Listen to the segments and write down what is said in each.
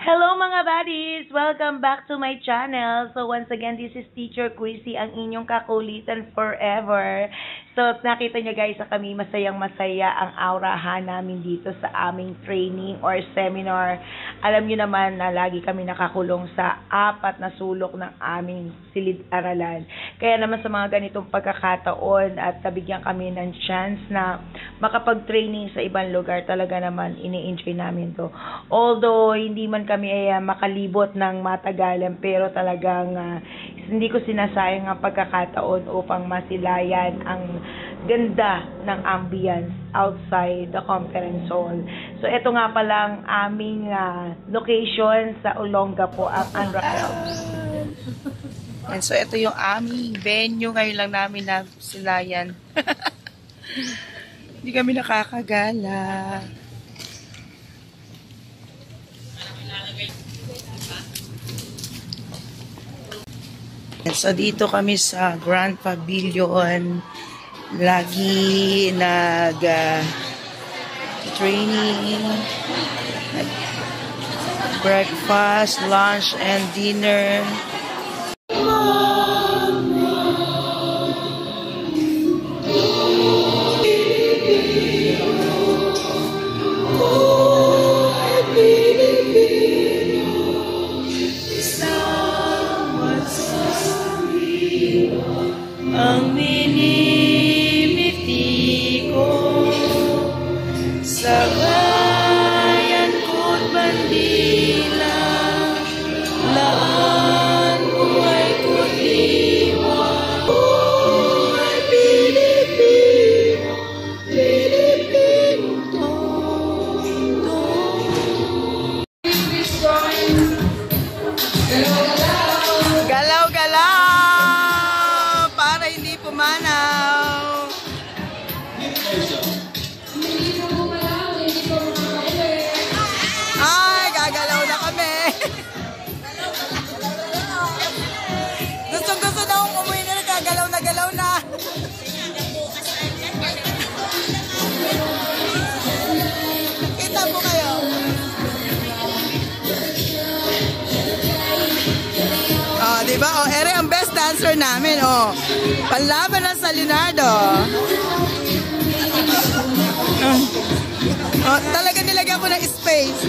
Hello mga buddies! Welcome back to my channel. So once again, this is Teacher Chrissy, ang inyong kakulitan forever. So nakita nyo guys, kami masayang-masaya ang aurahan namin dito sa aming training or seminar. Alam nyo naman na lagi kami nakakulong sa apat na sulok ng aming silid-aralan. Kaya naman sa mga ganitong pagkakataon at nabigyan kami ng chance na makapag-training sa ibang lugar, talaga naman ini-enjoy namin to. Although hindi man kami ay makalibot ng matagalan, pero talagang hindi ko sinasayang ang pagkakataon upang masilayan ang ganda ng ambience outside the conference hall. So ito nga palang aming location sa Olongapo, ang Anrael. And so ito yung aming venue, ngayon lang namin na silayan. Hindi kami nakakagala. So dito kami sa Grand Pavilion, lagi training, breakfast, lunch, and dinner. Ang minimiti ko sa bayan ko't bandila, laan buhay ko't iwan. Buhay Pilipino, Pilipino to. Galaw-galaw para hindi pumanaw. Ay, gagalaw na kami. Gusto na akong umuwi na, gagalaw na. Kita po kayo. Oh, diba? Oh, ere ang best dancer namin, oh. Panlaban ng sa Leonardo. Oh, talaga nilagyan ko ng space.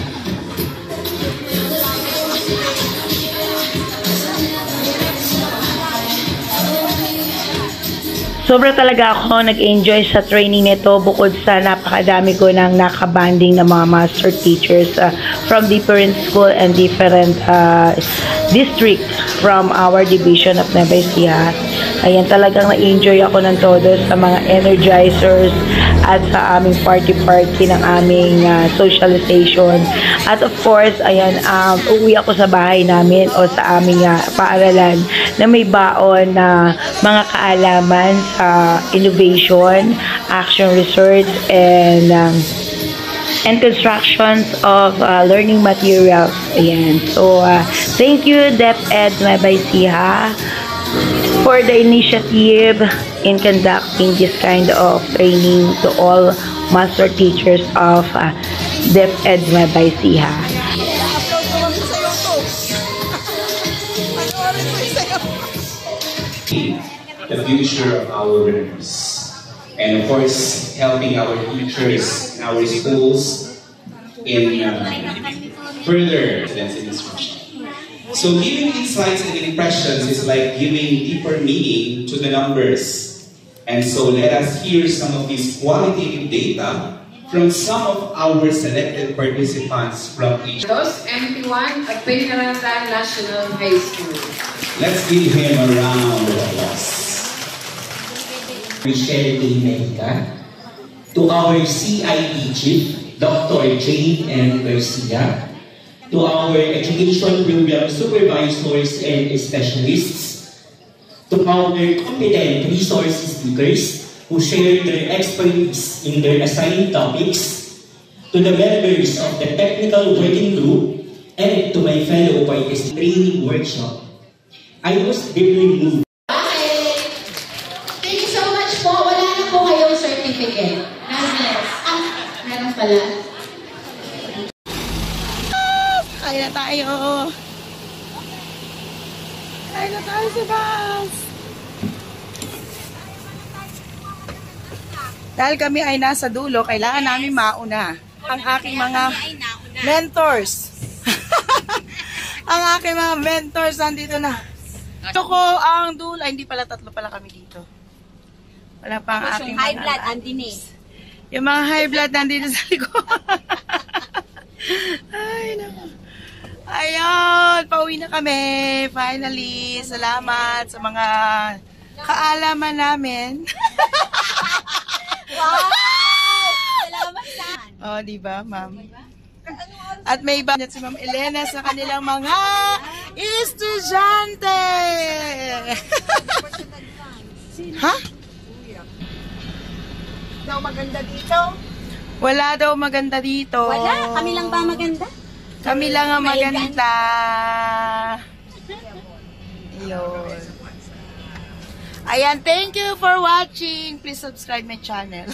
Sobra talaga ako nag-enjoy sa training nito, bukod sa napakadami ko ng nakabanding na mga master teachers from different school and different district from our division of Nueva Ecija. Ayan, talagang na-enjoy ako ng todo sa mga energizers at sa aming party-party ng aming socialization. At of course, ayan, uwi ako sa bahay namin o sa aming paaralan na may baon na mga kaalaman sa innovation, action research, and constructions of learning materials. Ayan. So, thank you, DepEd Nueva Ecija, for the initiative in conducting this kind of training to all master teachers of DepEd Nueva Ecija. The future of our learners, and of course helping our teachers in our schools in further instruction. So giving insights and impressions is like giving deeper meaning to the numbers, and so let us hear some of these qualitative data from some of our selected participants from each. MP1 at Peñaranda National High School. Let's give him a round of applause. Michelle Medica, to our CIE Chief, Dr. Jane M. Garcia, to our education program supervisors and specialists, to our competent resource speakers who share their expertise in their assigned topics, to the members of the technical working group, and to my fellow participants training workshop. I was deeply moved. Thank you so much po. Wala na po kayong certificate. Meron pala. Kaya na tayo. Kain na tayo sa bus. Dahil kami ay nasa dulo, kailangan namin mauna. Ang aking mga mentors. Ang aking mga mentors nandito na. Ito ko ang dulo. Ay, hindi pala, tatlo pala kami dito. Wala pa ang aking high mga blood, andin eh. yung mga high blood nandito sa likod. Ay, naku. Ayun, pauwi na kami. Finally, salamat sa mga kaalaman namin. Wow! Salamat sa... Oh, di ba, ma'am? At may iba si Ma'am Elena sa kanilang mga estudyante. Ha? Daw maganda dito. Wala daw maganda dito. Wala, kami lang ba maganda? Kami lang ang maganda. Ayun. Ayan, thank you for watching. Please subscribe my channel.